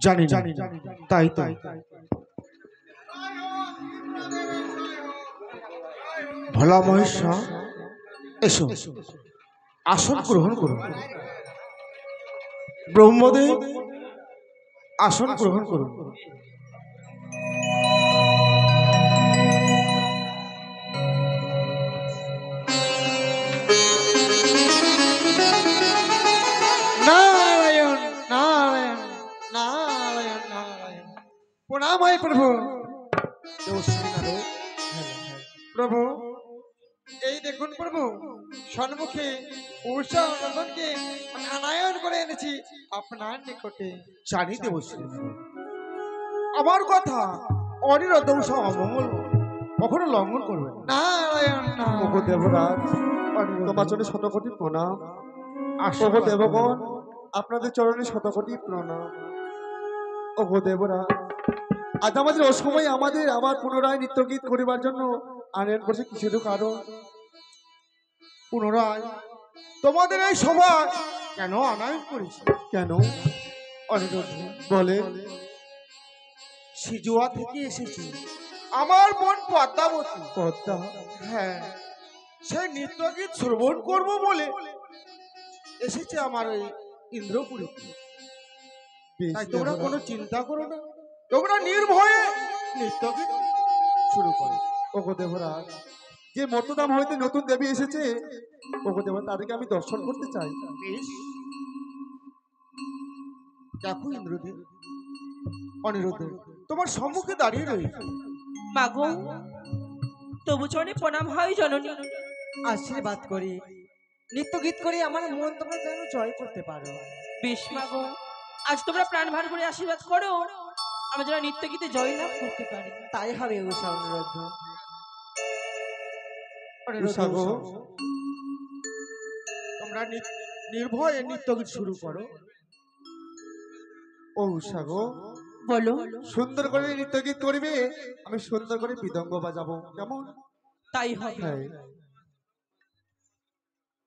জানি জানি তাই তো ভোলা মহেশ্বর এসো আসন গ্রহণ করুন। ব্রহ্মদেব আসন গ্রহণ করুন। नारायण नारायण नारायण नारायण प्रणाम है प्रभु। प्रभु এই দেখুন প্রভু সম্মুখে উষা নন্দনকে আনায়ন করে এনেছি আপনার নিকটে। জানি দেবশ্রী আমার কথা অনিরুদ্ধ উষা অমঙ্গল কখনো লঙ্ঘন করবে না। নারায়ণ ওগো দেবরাজ তোমার চরণে শতকোটি প্রণাম। ওগো দেবগণ আপনাদের চরণে শতকোটি প্রণাম। ওগো দেবরাজ আজ আমাদের অসময়ে আমাদের আবার পুনরায় নৃত্যগীত করিবার জন্য আনয়ন করছে কিসের কারণ? পুনরায় তোমাদের এই সভা কেন আনায়ন করেছি? কেন অনিরুদ্ধ বলে? সিজুয়া থেকে এসেছি আমার বোন পদ্মাবতী। পদ্মা? হ্যাঁ, সেই নৃত্যগীত শ্রবণ করব বলে এসেছে আমার ওই ইন্দ্রপুরী। তাই তোমরা কোনো চিন্তা করো না, তোমরা নির্ভয়ে নৃত্যগীত শুরু করো। ওগো দেবরাজ যে মর্তদাম হইতে নতুন দেবী এসেছে ওগো দেবরাজ তাদেরকে আমি দর্শন করতে চাই। বেশ, দেখো ইন্দ্রদেব অনিরুদ্ধ তোমার সম্মুখে দাঁড়িয়ে রয়েছে। মাগো তবু চরণে প্রণাম হয় জননী। আশীর্বাদ করি নৃত্য গীত করে আমার মন তোমরা যেন জয় করতে পারো। বেশ মাগো, আজ তোমরা প্রাণ ভার করে আশীর্বাদ করো আমরা যেন নৃত্য গীতে জয় লাভ করতে পারি। তাই হবে উষা অনুরোধ। তোমরা নির্ভয়ে নৃত্যগীত শুরু করো। ও উষা গো বলো। সুন্দর করে নৃত্যগীত করবে, আমি সুন্দর করে মৃদঙ্গ বাজাবো, কেমন? তাই হবে। হ্যাঁ।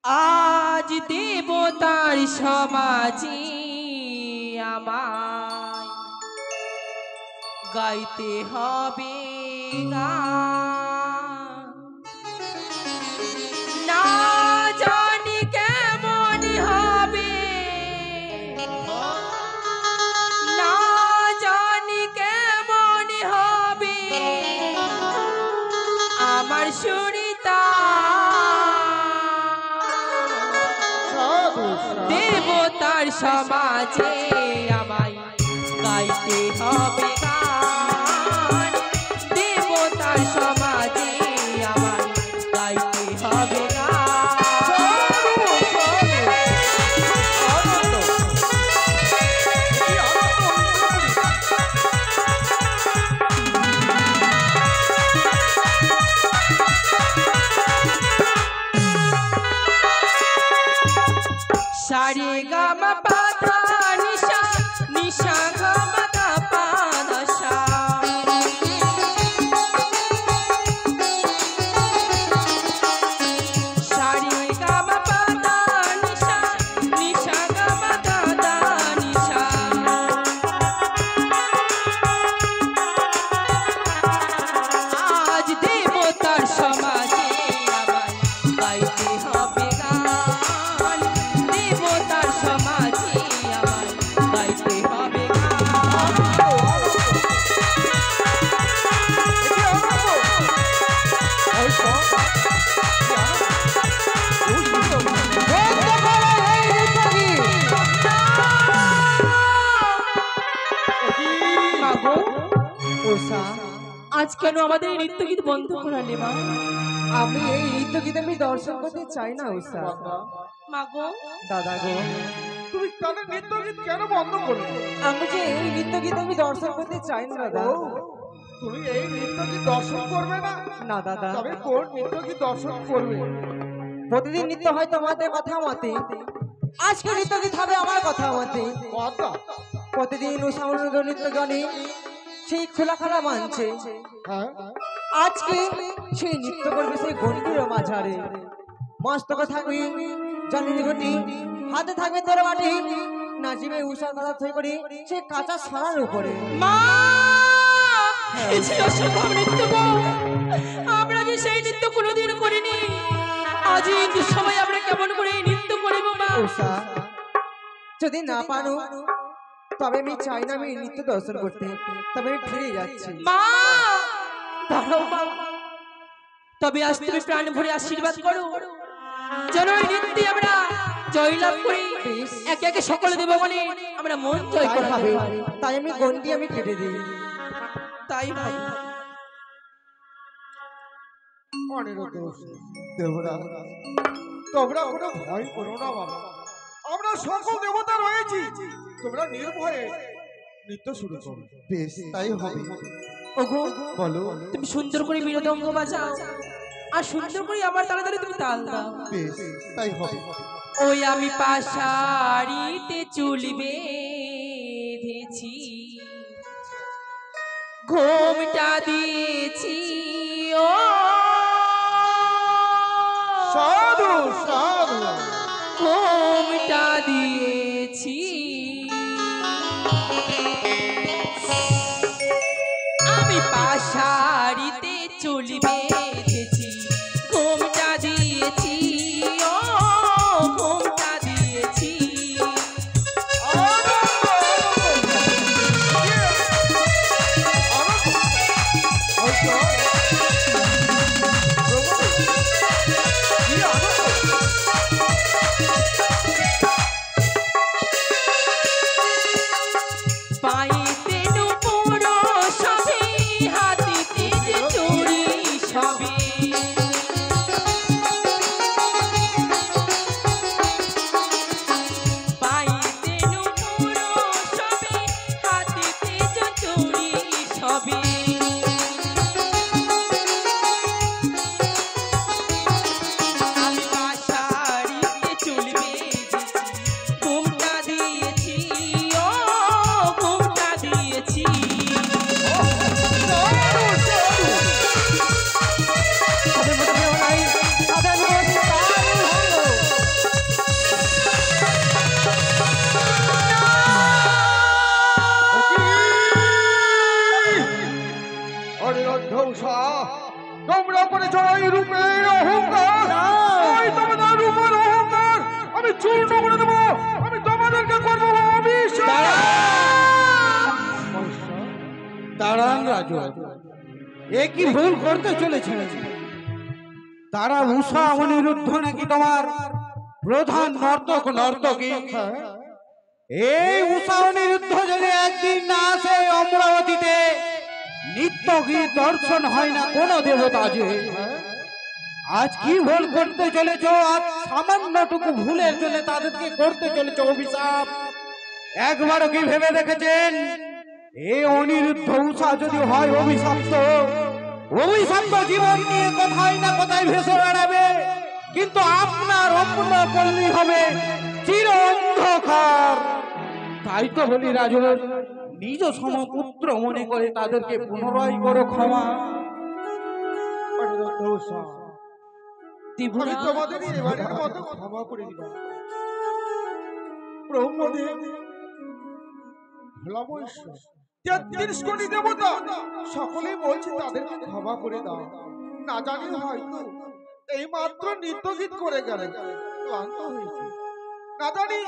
আজ দেবতার সমাজে আমায় গাইতে হবে গান। না জানি কেমন হবে, না জানি কেমন হবে আমার সুরিতা। দেবতার সমাজে আমায় গাইতে হবে গান। দেবতার সমাজে আমায় গাইতে হবে সারে গামা পাধা নিশা নিশা গামা গা পাধা সা। সারে গামা পাধা নিশা নিশা গামা গা দা নিশা। আজ দেবতার সমাজে আমায় গাইতে হবে গান। দেবতার সমাজে আমায় গাইতে হবে আজ কেন আমাদের এই নৃত্য গীত বন্ধ করালে মা? আমি এই নৃত্য গীত আমি দর্শন করতে চাই না উষা। মাগো দাদা গো তুমি তাদের নৃত্যগীত কেন বন্ধ করলে? আমি যে এই নৃত্য গীত আমি দর্শন করতে চাই না দাদা। তুমি এই নৃত্যগীত দর্শন করবে না? না দাদা, তবে কোন নৃত্যগীত দর্শন করবে? প্রতিদিন নৃত্য হয় তোমাদের কথা মতে, আজকে নৃত্য গীত হবে আমার কথা মতে। কথা প্রতিদিন উষা অনুরোধ নৃত্য গানে সেই খোলাখালা মানছে, হ্যাঁ আজকে সেই নৃত্য করবে সেই গন্ডির মাঝারে। মস্তক থাকবে জানিনি ঘটি, হাতে থাকবে তোর বাটি, নাজিমে উষার কথা থই করি সে কাঁচা সারার উপরে। মা এই যে অসম্ভব নৃত্য গো, আমরা যে সেই নৃত্য কোনোদিন করিনি, আজ এই সময় আমরা কেমন করে এই নৃত্য করিব মা? উষা যদি না পারো তবে আমি চাই না আমি নৃত্য দর্শন করতে, তবে আমি ফিরে যাচ্ছি। মা দাঁড়াও মা, তবে আজ তুমি প্রাণ ভরে আশীর্বাদ করো যেন এই নৃত্যে আমরা জয়লাভ করি, একে একে সকল দেবগণে আমরা মন জয় তাই করা হবে, হবে। তাই আমি গন্ডি আমি কেটে দিই। তাই ভাই অনিরুদ্ধ দেবরা তোমরা কোনো ভয় করো না বাবা, আমরা সকল দেবতা রয়েছি, তোমরা নির্ভয়ে নৃত্য শুরু করো। বেশ তাই হবে। ওগো বলো। তুমি সুন্দর করে মৃদঙ্গ বাজাও আর সুন্দর করে আমার তাড়াতাড়ি তুমি তাল দাও। বেশ তাই হবে। ওই আমি পাশাড়িতে চুল বেঁধেছি, ঘোমটা দিয়েছি ও সাধু সাধু ঘোমটা দিয়েছি, আমি পাশাড়িতে চুল বেঁধেছি, ঘোমটা দিয়েছি ও ঘোমটা দিয়েছি। পায়েতে নুপুর সবে, হাতিতে যে চুড়ি সবে, পায়েতে নুপুর সবে, হাতিতে যে চুড়ি সবে, আমি পাশাড়িতে চুল বেঁধেছি, ঘোমটা দিয়েছি ও ঘোমটা দিয়েছি। তাদের মধ্যে কেউ নাই, তাদের মধ্যে তাই হলো। অনিরুদ্ধ উষা, তোমরা করেছ এই রূপের অহংকার, ওই তোমাদের রূপের অহংকার আমি চূর্ণ করে দেবো, আমি তোমাদেরকে করবো অভিশাপ। দাঁড়ান রাজু, এ কি ভুল করতে চলেছে? তারা উষা অনিরুদ্ধ নাকি তোমার প্রধান নর্তকী? এই উষা অনিরুদ্ধ যদি একদিন না আসে অমরাবতীতে, নিত্য গীত দর্শন হয় না কোনো দেবতা যে। আজ কি ভুল করতে চলেছ? আজ সামান্যটুকু ভুলের জন্য তাদেরকে করতে চলেছ অভিশাপ। একবারও কি ভেবে দেখেছেন এই অনিরুদ্ধ উষা যদি হয় অভিশপ্ত, অভিশপ্ত জীবন নিয়ে কোথায় না কোথায় ভেসে বেড়াবে, কিন্তু আপনার অপূর্ণ পল্লী হবে চির অন্ধকার। তাই তো বলি রাজু, নিজ সমপুত্র মনে করে তাদেরকে পুনরায় করো ক্ষমা। অনিরুদ্ধ উষা, আমি তোমাদের এবারের মতো ক্ষমা করে দিলাম। ব্রহ্মদেব, ভোলা মহেশ্বর, 33 কোটি দেবতা সকলেই বলছে তাদেরকে ক্ষমা করে দাও। না জানি হয়তো এই মাত্র নৃত্য গীত করে গেলেন, ক্লান্ত হয়েছে। না জানি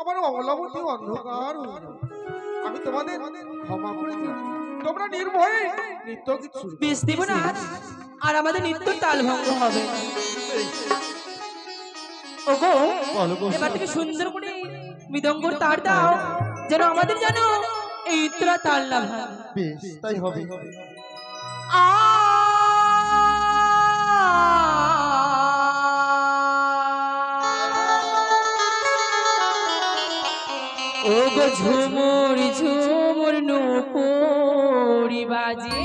আমার অমলাবতী অন্ধকার হয়ে যাবে। আমি তোমাদের ক্ষমা করে দিলাম, তোমরা নির্ভয়ে নৃত্য গীত শুরু করো। বেশ দেব না আর আমাদের নৃত্য তাল ভঙ্গ হবে। ওগো এবার থেকে সুন্দর করে মৃদঙ্গর তার দাও, যেন আমাদের যেন এই নৃত্যটা তাল না ভাঙে। বেশ তাই হবে। ওগো ঝুমুর ঝুমুর নুপুরি বাজে,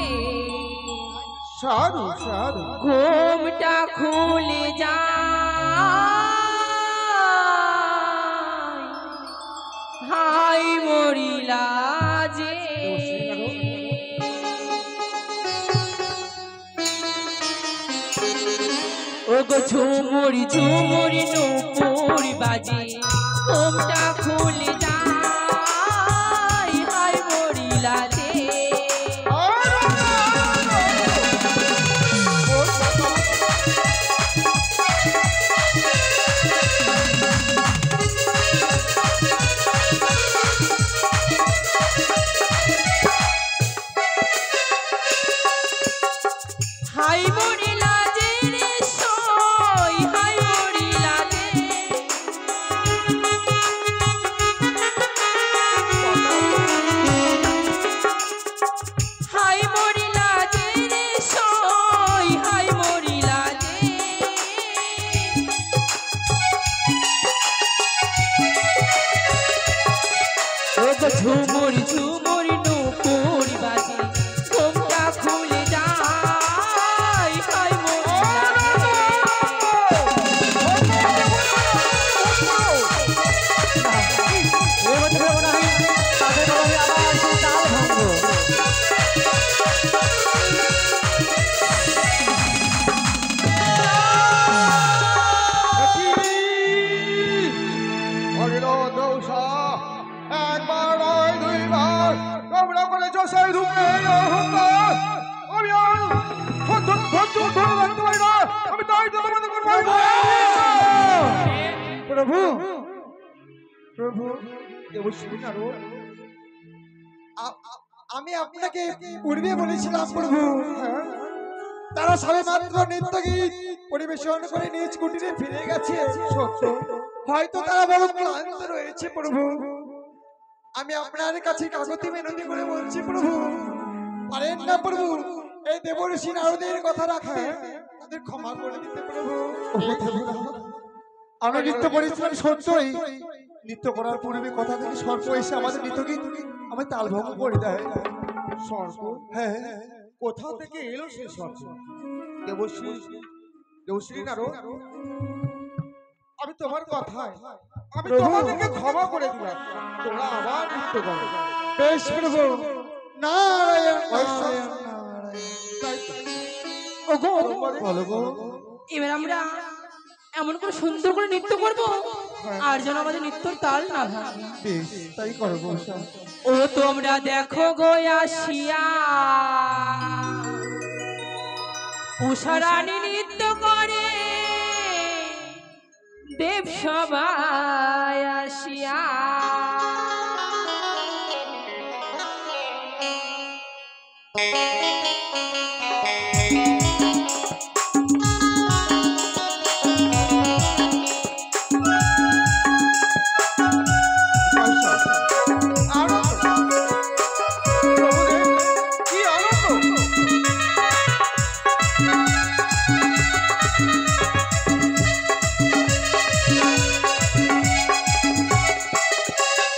সাধু সাধু ঘুমটা খুলে যা, হাই মরিলা যে। ওগো ঝুমুর ঝুমুর নুপুরি বাজে, ঘুমটা খুলে যায় হাই মরিলাতে হাই মরিলাতে রে সই হাই মরিলাতে হাই মরিলাতে রে সই হাই মরিলাতে ওগো ঝুমুরি ঝুমুরি নুপুরি বাজে ঘুমটা খুলে যায় হাই একবার নয় দুইবার তোমরা করেছো সেই রূপে অহংকার আমি আর ধৈর্য ধরে রাখতে পারি না আমি তাই তো তোমাদের করবো প্রভু প্রভু দেবশ্রী নারো আমি আপনাকে পূর্বে বলেছিলাম প্রভু তারা সবে মাত্র নৃত্য গীত পরিবেশন করে নিজ কুটিরে ফিরে গেছে সত্য হয়তো তারা বড় ক্লান্ত রয়েছে প্রভু আমি আপনার কাছে কাগতি মিনতি করে বলছি প্রভু পারেন না প্রভু এই দেবর্ষি নারদের কথা রাখতে তাদের ক্ষমা করে দিতে প্রভু আমি নৃত্য করেছিলাম সত্যই নৃত্য করার পূর্বে কথা থেকে সর্প এসে আমাদের নৃত্য গীত আমি তালভঙ্গ করে দেয় সর্প হ্যাঁ কোথা থেকে এলো সেই সর্প দেবশ্রী দেবশ্রী নারো আমি তোমার কথায় আমি তোমাদেরকে ক্ষমা করে দিলাম তোমরা আবার নৃত্য করো বেশ প্রভু নারায়ণ নারায়ণ ওগো বলো গো এবার আমরা এমন করে সুন্দর করে নৃত্য করবো আর যেন আমাদের নৃত্যর তাল না ভাঙে বেশ তাই করো গো ও তোমরা দেখো গো আসিয়া উষারানী নৃত্য করে দেব সবাই আসিয়া কি আনন্দ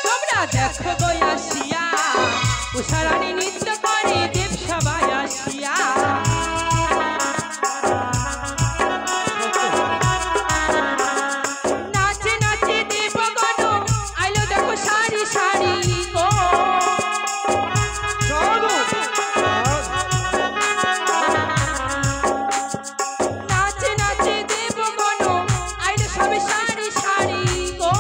তোমরা দেখো গো আসিয়া উষারানী নৃত্য করে দেব সবাই আসিয়া নাচে নাচে দেবগণ আইলো দেখো সারি সারি গো নাচে নাচে দেবগণ আইলো সবে সারি সারি গো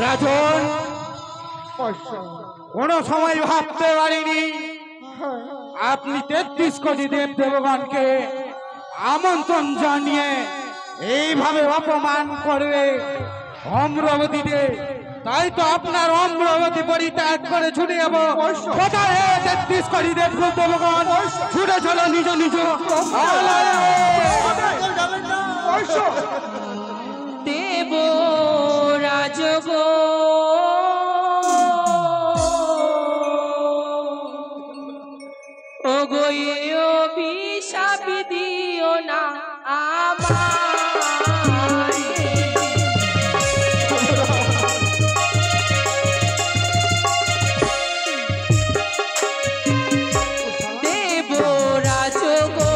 রাজন কোন সময় ভাবতে পারিনি আপনি 33 কোটি দেব দেবগণকে আমন্ত্রণ জানিয়ে এইভাবে অপমান করবে অমরাবতীতে। তাই তো আপনার অমরাবতী পরিত্যাগ করে ছুটে যাব। কোথায় 33 কোটি দেব দেবগণ? ছুটে চলো নিজ নিজ আলয়ে। দেব রাজগো ও গো অভিশাপ দিও না আমায়। দেব রাজগো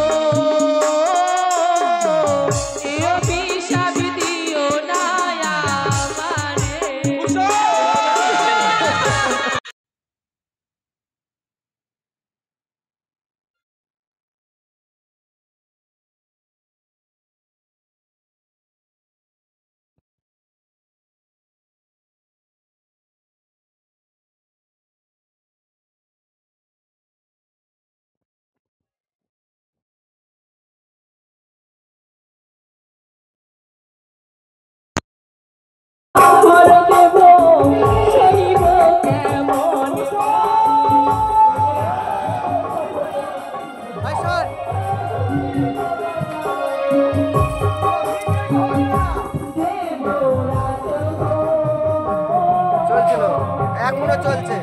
এ অভিশাপ দিও না আমারে। চলছিল, এখনো চলছে।